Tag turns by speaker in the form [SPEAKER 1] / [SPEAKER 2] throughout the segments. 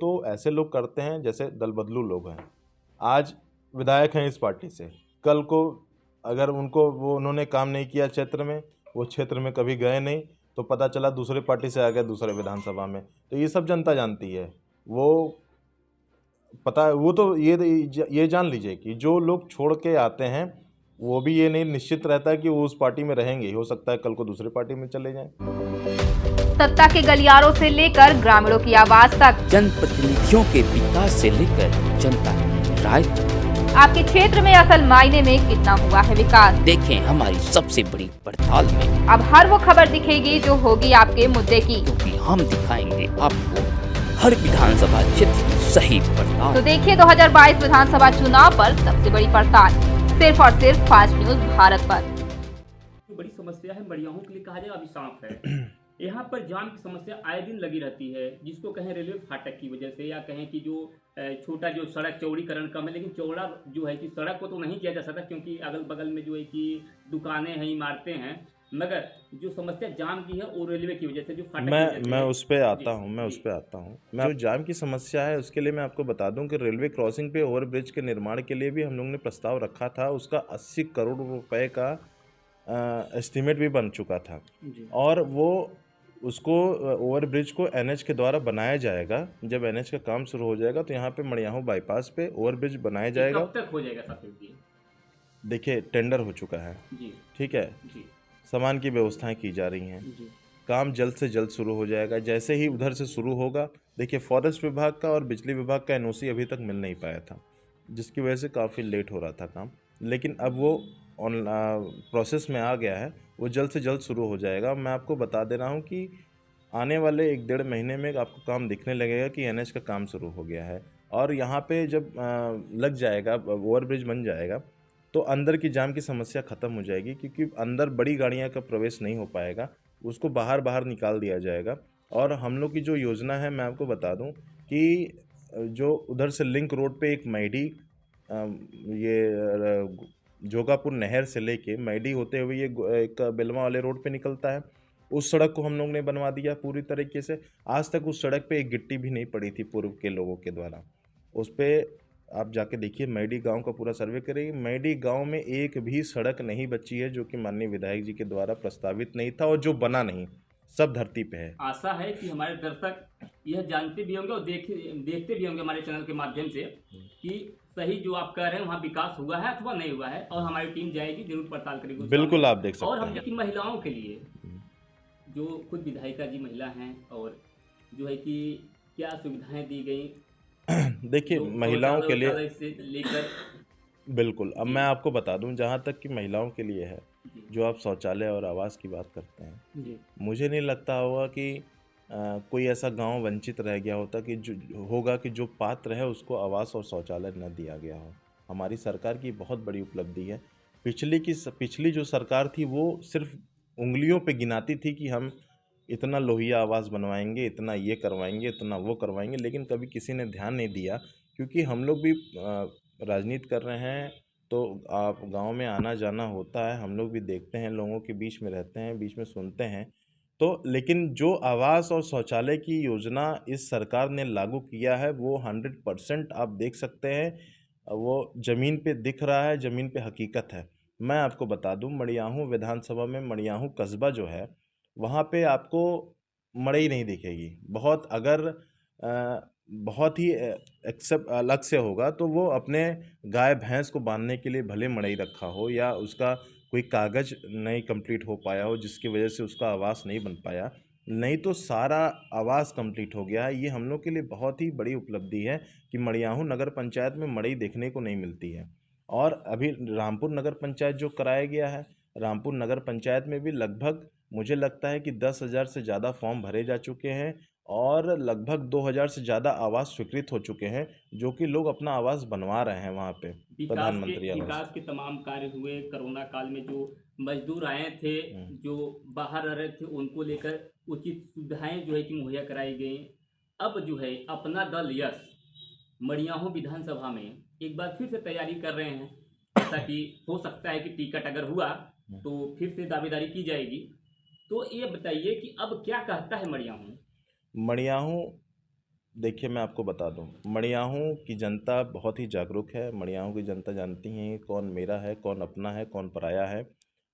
[SPEAKER 1] तो ऐसे लोग करते हैं जैसे दल बदलू लोग हैं। आज विधायक हैं इस पार्टी से, कल को अगर उन्होंने काम नहीं किया क्षेत्र में, वो क्षेत्र में कभी गए नहीं, तो पता चला दूसरे पार्टी से आ गए दूसरे विधानसभा में, तो ये सब जनता जानती है। वो तो ये जान लीजिए कि जो लोग छोड़ के आते हैं वो भी ये नहीं निश्चित रहता है कि वो उस पार्टी में रहेंगे, हो सकता है कल को दूसरी पार्टी में चले जाएं।
[SPEAKER 2] सत्ता के गलियारों से लेकर ग्रामीणों की आवाज तक,
[SPEAKER 3] जनप्रतिनिधियों के विकास से लेकर जनता की राय तक,
[SPEAKER 2] आपके क्षेत्र में असल मायने में कितना हुआ है विकास,
[SPEAKER 3] देखें हमारी सबसे बड़ी पड़ताल में।
[SPEAKER 2] अब हर वो खबर दिखेगी जो होगी आपके मुद्दे की,
[SPEAKER 3] क्योंकि हम दिखाएंगे आपको हर विधानसभा क्षेत्र की सही पड़ताल।
[SPEAKER 2] तो देखिए 2022 विधानसभा चुनाव पर सबसे बड़ी पड़ताल, सिर्फ और सिर्फ फास्ट न्यूज भारत पर।
[SPEAKER 4] बड़ी समस्या है मड़ियाहू के लिए, कहा जाए अभिशाप है। यहाँ पर जाम की समस्या आए दिन लगी रहती है, जिसको कहें रेलवे फाटक की वजह से, या कहें कि जो छोटा जो सड़क चौड़ीकरण कम है, लेकिन चौड़ा जो है कि सड़क को तो नहीं किया जा सकता, क्योंकि अगल बगल में जो है कि दुकानें हैं, इमारतें हैं, मगर जो समस्या जाम की है वो रेलवे की वजह से, जो फाटक
[SPEAKER 1] मैं उस पर आता हूँ। जो जाम की समस्या है उसके लिए मैं आपको बता दूं कि रेलवे क्रॉसिंग पे ओवरब्रिज के निर्माण के लिए भी हम लोग ने प्रस्ताव रखा था। उसका 80 करोड़ रुपए का एस्टीमेट भी बन चुका था, और वो उसको ओवरब्रिज को एनएच के द्वारा बनाया जाएगा। जब एनएच का काम शुरू हो जाएगा तो यहाँ पे मड़ियाहू बाईपास पे ओवरब्रिज बनाया जाएगा।
[SPEAKER 4] कब तक हो जाएगा सर?
[SPEAKER 1] देखिए टेंडर हो चुका है, ठीक है, सामान की व्यवस्थाएं की जा रही हैं, काम जल्द से जल्द शुरू हो जाएगा। जैसे ही उधर से शुरू होगा, देखिए फॉरेस्ट विभाग का और बिजली विभाग का एनओसी अभी तक मिल नहीं पाया था, जिसकी वजह से काफ़ी लेट हो रहा था काम, लेकिन अब वो प्रोसेस में आ गया है, वो जल्द से जल्द शुरू हो जाएगा। मैं आपको बता दे रहा हूँ कि आने वाले 1-1.5 महीने में आपको काम दिखने लगेगा कि एनएच का काम शुरू हो गया है। और यहाँ पे जब लग जाएगा, ओवरब्रिज बन जाएगा, तो अंदर की जाम की समस्या ख़त्म हो जाएगी, क्योंकि अंदर बड़ी गाड़ियाँ का प्रवेश नहीं हो पाएगा, उसको बाहर निकाल दिया जाएगा। और हम लोग की जो योजना है, मैं आपको बता दूं कि जो उधर से लिंक रोड पे एक मैडी, ये जोगापुर नहर से लेके मैडी होते हुए ये एक बेलवा वाले रोड पे निकलता है, उस सड़क को हम लोग ने बनवा दिया पूरी तरीके से। आज तक उस सड़क पे एक गिट्टी भी नहीं पड़ी थी पूर्व के लोगों के द्वारा। उस पर आप जाके देखिए, मैडी गांव का पूरा सर्वे करिए, मैडी गांव में एक भी सड़क नहीं बची है जो कि माननीय विधायक जी के द्वारा प्रस्तावित नहीं था, और जो बना नहीं, सब धरती पे है।
[SPEAKER 4] आशा है कि हमारे दर्शक यह जानते भी होंगे और देखते भी होंगे हमारे चैनल के माध्यम से कि सही जो आप कह रहे हैं वहाँ विकास हुआ है अथवा नहीं हुआ है, और हमारी टीम जाएगी, जरूर पड़ताल करेगी।
[SPEAKER 1] बिल्कुल, आप देख सकते हैं।
[SPEAKER 4] और हम देखिए महिलाओं के लिए, जो खुद विधायिका जी महिला हैं, और जो है कि क्या सुविधाएं दी गई
[SPEAKER 1] देखिए महिलाओं के लिए
[SPEAKER 4] लेकर,
[SPEAKER 1] बिल्कुल। अब मैं आपको बता दूं, जहाँ तक कि महिलाओं के लिए है, जो आप शौचालय और आवास की बात करते हैं, मुझे नहीं लगता होगा कि कोई ऐसा गांव वंचित रह गया होगा कि जो पात्र है उसको आवास और शौचालय न दिया गया हो। हमारी सरकार की बहुत बड़ी उपलब्धि है। पिछली जो सरकार थी वो सिर्फ उंगलियों पे गिनाती थी कि हम इतना लोहिया आवास बनवाएंगे, इतना ये करवाएंगे, इतना वो करवाएंगे, लेकिन कभी किसी ने ध्यान नहीं दिया। क्योंकि हम लोग भी राजनीति कर रहे हैं, तो आप गांव में आना जाना होता है, हम लोग भी देखते हैं, लोगों के बीच में रहते हैं, बीच में सुनते हैं। तो लेकिन जो आवास और शौचालय की योजना इस सरकार ने लागू किया है, वो 100% आप देख सकते हैं, वो ज़मीन पे दिख रहा है, ज़मीन पे हकीकत है। मैं आपको बता दूं, मड़ियाहू विधानसभा में मड़ियाहू कस्बा जो है, वहाँ पे आपको मड़ई नहीं दिखेगी। बहुत ही एक्सेप्ट अलग से होगा, तो वो अपने गाय भैंस को बांधने के लिए भले मड़ई रखा हो, या उसका कोई कागज़ नहीं कंप्लीट हो पाया हो जिसकी वजह से उसका आवास नहीं बन पाया, नहीं तो सारा आवास कंप्लीट हो गया है। ये हम लोग के लिए बहुत ही बड़ी उपलब्धि है कि मड़ियाहू नगर पंचायत में मड़ई देखने को नहीं मिलती है। और अभी रामपुर नगर पंचायत जो कराया गया है, रामपुर नगर पंचायत में भी लगभग मुझे लगता है कि 10,000 से ज़्यादा फॉर्म भरे जा चुके हैं, और लगभग 2,000 से ज़्यादा आवास स्वीकृत हो चुके हैं, जो कि लोग अपना आवास बनवा रहे हैं वहाँ पे। प्रधानमंत्री आवास
[SPEAKER 4] विकास के तमाम कार्य हुए। कोरोना काल में जो मजदूर आए थे, जो बाहर रह रहे थे, उनको लेकर उचित सुविधाएं जो है कि मुहैया कराई गई। अब जो है अपना दल यश मड़ियाहू विधानसभा में एक बार फिर से तैयारी कर रहे हैं, ऐसा कि हो सकता है कि टिकट अगर हुआ तो फिर से दावेदारी की जाएगी। तो ये बताइए कि अब क्या कहता है मड़ियाहू?
[SPEAKER 1] देखिए, मैं आपको बता दूं, मड़ियाहूं की जनता बहुत ही जागरूक है। मड़ियाहूं की जनता जानती है कौन मेरा है, कौन अपना है, कौन पराया है,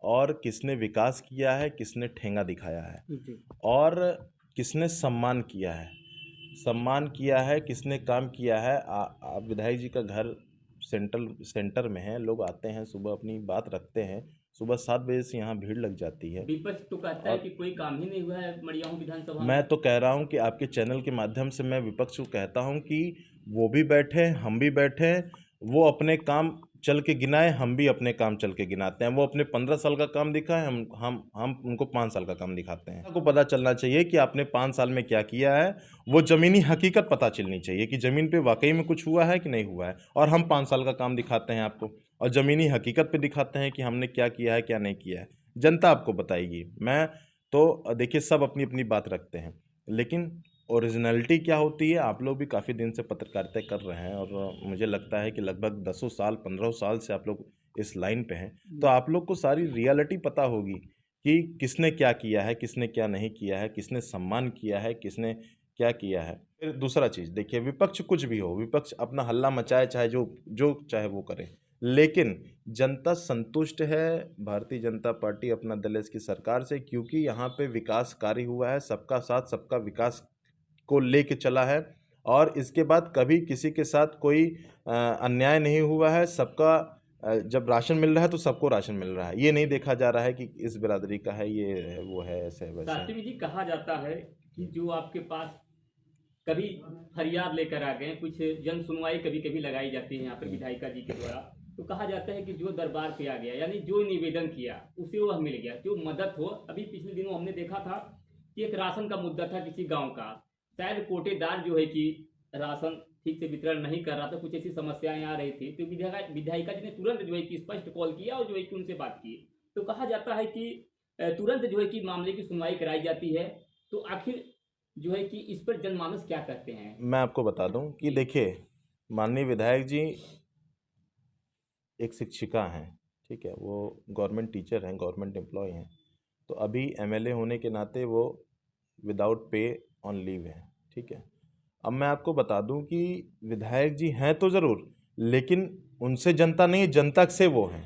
[SPEAKER 1] और किसने विकास किया है, किसने ठेंगा दिखाया है,
[SPEAKER 4] जी
[SPEAKER 1] और किसने सम्मान किया है। सम्मान किया है, किसने काम किया है। आप विधायक जी का घर सेंटर में है, लोग आते हैं, सुबह अपनी बात रखते हैं, सुबह 7 बजे से यहाँ भीड़ लग जाती है।
[SPEAKER 4] विपक्ष तो कहता है
[SPEAKER 1] और
[SPEAKER 4] कि कोई काम ही नहीं हुआ है मड़ियाहूं विधानसभा में।
[SPEAKER 1] मैं तो कह रहा हूँ कि आपके चैनल के माध्यम से मैं विपक्ष को कहता हूँ कि वो भी बैठे, हम भी बैठे, वो अपने काम चल के गिनाए, हम भी अपने काम चल के गिनाते हैं। वो अपने 15 साल का काम दिखाए, हम उनको 5 साल का काम दिखाते हैं। आपको पता चलना चाहिए कि आपने 5 साल में क्या किया है, वो ज़मीनी हकीकत पता चलनी चाहिए कि ज़मीन पे वाकई में कुछ हुआ है कि नहीं हुआ है। और हम 5 साल का काम दिखाते हैं आपको, और ज़मीनी हकीकत पे दिखाते हैं कि हमने क्या किया है, क्या नहीं किया है। जनता आपको बताएगी। मैं तो देखिए, सब अपनी अपनी बात रखते हैं, लेकिन ओरिजिनलिटी क्या होती है, आप लोग भी काफ़ी दिन से पत्रकारिता कर रहे हैं, और मुझे लगता है कि लगभग 10 साल 15 साल से आप लोग इस लाइन पे हैं, तो आप लोग को सारी रियलिटी पता होगी कि किसने क्या किया है, किसने क्या नहीं किया है, किसने सम्मान किया है, किसने क्या किया है। फिर दूसरा चीज़ देखिए, विपक्ष कुछ भी हो, विपक्ष अपना हल्ला मचाए, चाहे जो जो चाहे वो करे, लेकिन जनता संतुष्ट है भारतीय जनता पार्टी अपना दल इसकी सरकार से, क्योंकि यहाँ पे विकास कार्य हुआ है, सबका साथ सबका विकास को लेके चला है, और इसके बाद कभी किसी के साथ कोई अन्याय नहीं हुआ है। सबका जब राशन मिल रहा है तो सबको राशन मिल रहा है। ये नहीं देखा जा रहा है कि इस बिरादरी का है, ये है, वो है, ऐसे है, वैसे है।
[SPEAKER 4] सात्विक जी, कहा जाता है कि जो आपके पास कभी फरियाद लेकर आ गए, कुछ जन सुनवाई कभी कभी लगाई जाती है यहाँ पर विधायिका जी के द्वारा, तो कहा जाता है कि जो दरबार पे आ गया, यानी जो निवेदन किया उसे वह मिल गया, जो मदद हो। अभी पिछले दिनों हमने देखा था कि एक राशन का मुद्दा था किसी गांव का, शायद कोटेदार जो है कि राशन ठीक से वितरण नहीं कर रहा था, कुछ ऐसी समस्याएं आ रही थी, तो विधायिका जी ने तुरंत जो है कि स्पष्ट कॉल किया और जो है कि उनसे बात की। तो कहा जाता है कि तुरंत जो है कि मामले की सुनवाई कराई जाती है। तो आखिर जो है कि इस पर जनमानस क्या कहते हैं?
[SPEAKER 1] मैं आपको बता दूं कि देखिए, माननीय विधायक जी एक शिक्षिका हैं, ठीक है, वो गवर्नमेंट टीचर हैं, गवर्नमेंट एम्प्लॉय हैं, तो अभी एमएलए होने के नाते वो विदाउट पे ऑन लीव हैं, ठीक है। अब मैं आपको बता दूं कि विधायक जी हैं तो ज़रूर, लेकिन उनसे जनता नहीं, जनता से वो हैं।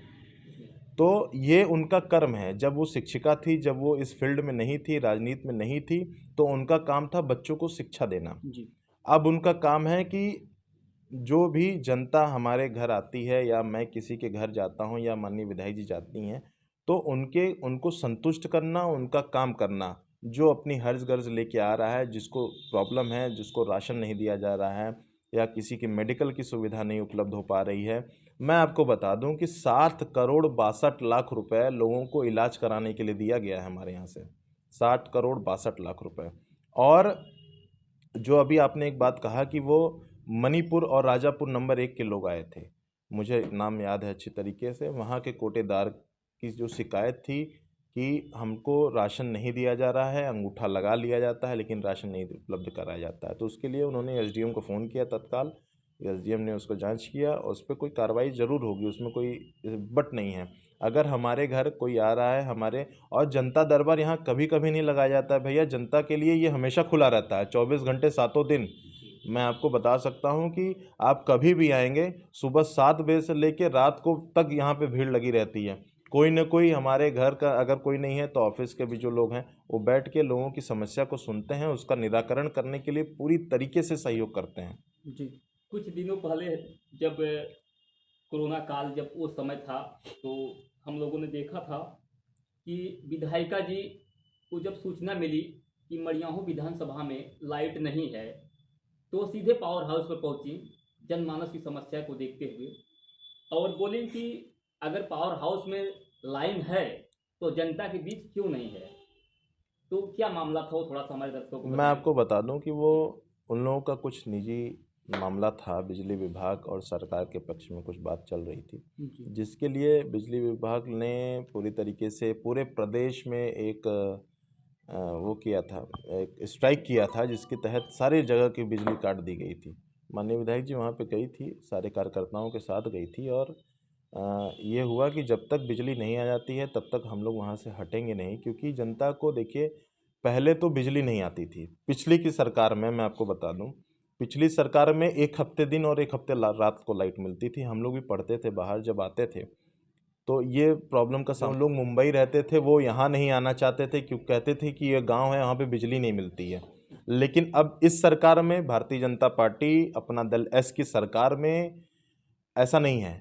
[SPEAKER 1] तो ये उनका कर्म है। जब वो शिक्षिका थी, जब वो इस फील्ड में नहीं थी, राजनीति में नहीं थी, तो उनका काम था बच्चों को शिक्षा देना।
[SPEAKER 4] जी
[SPEAKER 1] अब उनका काम है कि जो भी जनता हमारे घर आती है, या मैं किसी के घर जाता हूँ, या माननीय विधायक जी जाती हैं, तो उनको संतुष्ट करना, उनका काम करना। जो अपनी हर्ज गर्ज लेके आ रहा है, जिसको प्रॉब्लम है, जिसको राशन नहीं दिया जा रहा है, या किसी की मेडिकल की सुविधा नहीं उपलब्ध हो पा रही है, मैं आपको बता दूं कि 7 करोड़ 62 लाख रुपए लोगों को इलाज कराने के लिए दिया गया है हमारे यहाँ से। 7 करोड़ 62 लाख रुपए। और जो अभी आपने एक बात कहा कि वो मणिपुर और राजापुर नंबर 1 के लोग आए थे, मुझे नाम याद है अच्छी तरीके से। वहाँ के कोटेदार की जो शिकायत थी कि हमको राशन नहीं दिया जा रहा है, अंगूठा लगा लिया जाता है लेकिन राशन नहीं उपलब्ध कराया जाता है, तो उसके लिए उन्होंने एसडीएम को फ़ोन किया तत्काल। एसडीएम ने उसको जांच किया और उस पर कोई कार्रवाई ज़रूर होगी, उसमें कोई बट नहीं है। अगर हमारे घर कोई आ रहा है हमारे, और जनता दरबार यहाँ कभी कभी नहीं लगाया जाता है भैया, जनता के लिए ये हमेशा खुला रहता है, 24 घंटे 7 दिन। मैं आपको बता सकता हूँ कि आप कभी भी आएंगे, सुबह 7 बजे से लेकर रात को तक यहाँ पे भीड़ लगी रहती है। कोई न कोई हमारे घर का, अगर कोई नहीं है तो ऑफिस के भी जो लोग हैं वो बैठ के लोगों की समस्या को सुनते हैं, उसका निराकरण करने के लिए पूरी तरीके से सहयोग करते हैं।
[SPEAKER 4] जी, कुछ दिनों पहले जब कोरोना काल जब वो समय था, तो हम लोगों ने देखा था कि विधायिका जी को जब सूचना मिली कि मड़ियाहूं विधानसभा में लाइट नहीं है, तो सीधे पावर हाउस पर पहुंची जनमानस की समस्या को देखते हुए, और बोली कि अगर पावर हाउस में लाइन है तो जनता के बीच क्यों नहीं है। तो क्या मामला था वो, थोड़ा सा हमारे दर्शकों को
[SPEAKER 1] मैं
[SPEAKER 4] बताइए।
[SPEAKER 1] आपको बता दूं कि वो उन लोगों का कुछ निजी मामला था, बिजली विभाग और सरकार के पक्ष में कुछ बात चल रही थी, जिसके लिए बिजली विभाग ने पूरी तरीके से पूरे प्रदेश में एक वो किया था, एक स्ट्राइक किया था, जिसके तहत सारे जगह की बिजली काट दी गई थी। माननीय विधायक जी वहाँ पे गई थी, सारे कार्यकर्ताओं के साथ गई थी, और ये हुआ कि जब तक बिजली नहीं आ जाती है तब तक हम लोग वहाँ से हटेंगे नहीं, क्योंकि जनता को देखिए, पहले तो बिजली नहीं आती थी। पिछली की सरकार में मैं आपको बता दूं, पिछली सरकार में 1 हफ्ते दिन और 1 हफ्ते रात को लाइट मिलती थी। हम लोग भी पढ़ते थे बाहर, जब आते थे तो ये प्रॉब्लम का सामना। लोग मुंबई रहते थे, वो यहाँ नहीं आना चाहते थे, क्यों कहते थे कि ये गांव है, यहाँ पे बिजली नहीं मिलती है। लेकिन अब इस सरकार में, भारतीय जनता पार्टी अपना दल एस की सरकार में ऐसा नहीं है।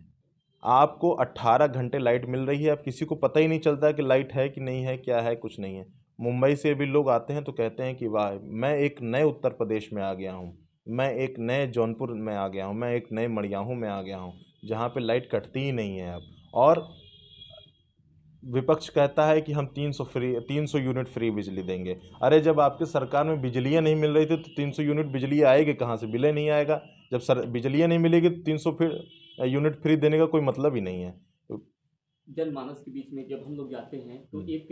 [SPEAKER 1] आपको 18 घंटे लाइट मिल रही है। अब किसी को पता ही नहीं चलता कि लाइट है कि नहीं है, क्या है, कुछ नहीं है। मुंबई से भी लोग आते हैं तो कहते हैं कि वाह, मैं एक नए उत्तर प्रदेश में आ गया हूँ, मैं एक नए जौनपुर में आ गया हूँ, मैं एक नए मड़ियाहू में आ गया हूँ, जहाँ पे लाइट कटती ही नहीं है अब। और विपक्ष कहता है कि हम 300 यूनिट फ्री बिजली देंगे। अरे जब आपके सरकार में बिजलियाँ नहीं मिल रही थी तो 300 यूनिट बिजली आएगी कहाँ से? बिल नहीं आएगा। जब बिजलियाँ नहीं मिलेगी तो 300 यूनिट फ्री देने का कोई मतलब ही नहीं है।
[SPEAKER 4] जनमानस के बीच में जब हम लोग जाते हैं तो एक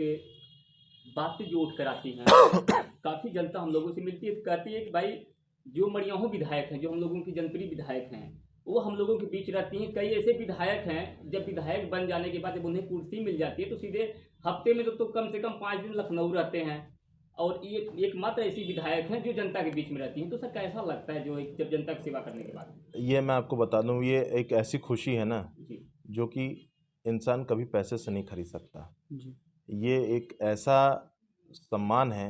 [SPEAKER 4] बातें जो उठ कर आती हैं काफ़ी जनता हम लोगों से मिलती है, तो कहती है कि भाई जो मड़ियाहू विधायक हैं, जो हम लोगों के जनप्रिय विधायक हैं, वो हम लोगों के बीच रहती हैं। कई ऐसे विधायक हैं, जब विधायक बन जाने के बाद जब उन्हें कुर्सी मिल जाती है तो सीधे हफ्ते में तो कम से कम 5 दिन लखनऊ रहते हैं, और ये एकमात्र ऐसी विधायक हैं जो जनता के बीच में रहती हैं। तो सर कैसा लगता है जो जब जनता की सेवा करने के बाद?
[SPEAKER 1] ये मैं आपको बता दूं, ये एक ऐसी खुशी है ना
[SPEAKER 4] जी,
[SPEAKER 1] जो कि इंसान कभी पैसे से नहीं खरीद सकता।
[SPEAKER 4] जी,
[SPEAKER 1] ये एक ऐसा सम्मान है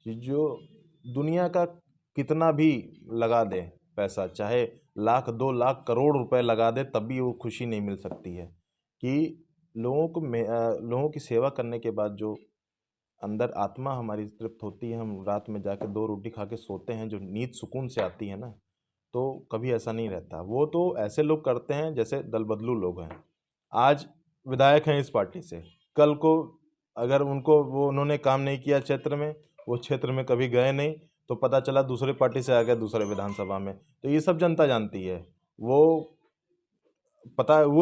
[SPEAKER 1] कि जो दुनिया का कितना भी लगा दे पैसा, चाहे लाख 2 लाख करोड़ रुपए लगा दे, तब भी वो खुशी नहीं मिल सकती है कि लोगों की सेवा करने के बाद जो अंदर आत्मा हमारी तृप्त होती है, हम रात में जाके 2 रोटी खा के सोते हैं, जो नींद सुकून से आती है ना, तो कभी ऐसा नहीं रहता। वो तो ऐसे लोग करते हैं जैसे दल बदलू लोग हैं। आज विधायक हैं इस पार्टी से, कल को अगर उन्होंने काम नहीं किया क्षेत्र में, वो क्षेत्र में कभी गए नहीं, तो पता चला दूसरे पार्टी से आ गया दूसरे विधानसभा में। तो ये सब जनता जानती है। वो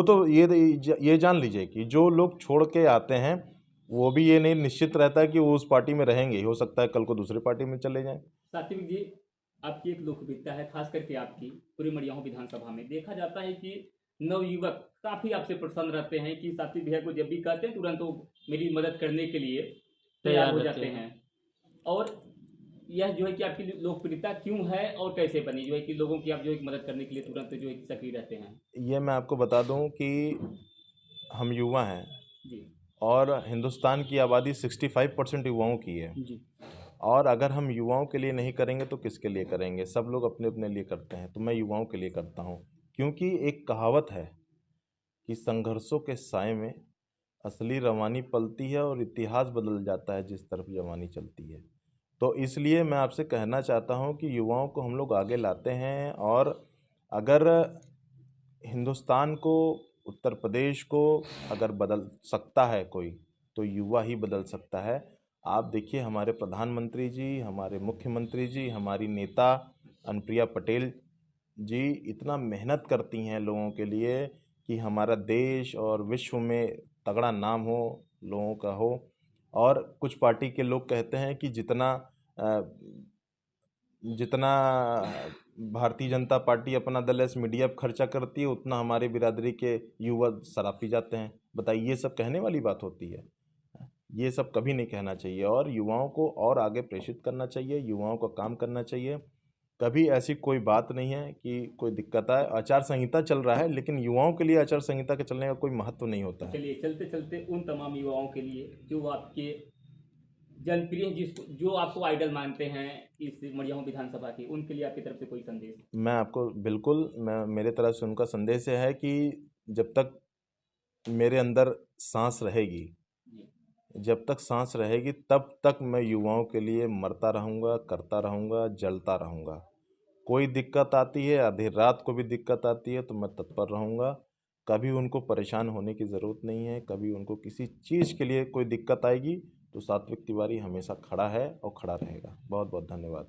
[SPEAKER 1] तो ये जान लीजिए कि जो लोग छोड़ के आते हैं वो भी ये नहीं निश्चित रहता है कि वो उस पार्टी में रहेंगे, हो सकता है कल को दूसरी पार्टी में चले जाएं।
[SPEAKER 4] सात्विक जी, आपकी एक लोकप्रियता है, खास करके आपकी पूरे मड़ियाहू विधानसभा में देखा जाता है कि नवयुवक काफ़ी आपसे प्रसन्न रहते हैं कि सात्विक भैया को जब भी कहते हैं तुरंत वो मेरी मदद करने के लिए तैयार हो जाते हैं। और यह जो है कि आपकी लोकप्रियता क्यों है और कैसे बनी, जो है कि लोगों की आप जो है मदद करने के लिए तुरंत जो है सक्रिय रहते हैं?
[SPEAKER 1] ये मैं आपको बता दूं कि हम युवा हैं
[SPEAKER 4] जी,
[SPEAKER 1] और हिंदुस्तान की आबादी 65% युवाओं की है।
[SPEAKER 4] जी,
[SPEAKER 1] और अगर हम युवाओं के लिए नहीं करेंगे तो किसके लिए करेंगे? सब लोग अपने अपने लिए करते हैं, तो मैं युवाओं के लिए करता हूँ। क्योंकि एक कहावत है कि संघर्षों के साए में असली रवानी पलती है और इतिहास बदल जाता है जिस तरफ जवानी चलती है। तो इसलिए मैं आपसे कहना चाहता हूँ कि युवाओं को हम लोग आगे लाते हैं, और अगर हिंदुस्तान को, उत्तर प्रदेश को अगर बदल सकता है कोई, तो युवा ही बदल सकता है। आप देखिए हमारे प्रधानमंत्री जी, हमारे मुख्यमंत्री जी, हमारी नेता अनुप्रिया पटेल जी इतना मेहनत करती हैं लोगों के लिए कि हमारा देश और विश्व में तगड़ा नाम हो, लोगों का हो। और कुछ पार्टी के लोग कहते हैं कि जितना भारतीय जनता पार्टी अपना दल एस मीडिया पर खर्चा करती है, उतना हमारे बिरादरी के युवा शराब पी जाते हैं। बताइए, ये सब कहने वाली बात होती है? ये सब कभी नहीं कहना चाहिए, और युवाओं को और आगे प्रेषित करना चाहिए, युवाओं को काम करना चाहिए। कभी ऐसी कोई बात नहीं है कि कोई दिक्कत आए। आचार संहिता चल रहा है, लेकिन युवाओं के लिए आचार संहिता के चलने का कोई महत्व नहीं होता है।
[SPEAKER 4] चलिए चलते चलते उन तमाम युवाओं के लिए जो आपके जनप्रिय, जो आपको आइडल मानते हैं इस मड़ियाहू विधानसभा की, उनके लिए आपकी तरफ से कोई संदेश?
[SPEAKER 1] मेरे तरफ से उनका संदेश है कि जब तक मेरे अंदर सांस रहेगी, जब तक सांस रहेगी तब तक मैं युवाओं के लिए मरता रहूँगा, करता रहूँगा, जलता रहूँगा। कोई दिक्कत आती है, आधी रात को भी दिक्कत आती है, तो मैं तत्पर रहूँगा। कभी उनको परेशान होने की ज़रूरत नहीं है। कभी उनको किसी चीज़ के लिए कोई दिक्कत आएगी तो सात्विक तिवारी हमेशा खड़ा है और खड़ा रहेगा। बहुत बहुत धन्यवाद।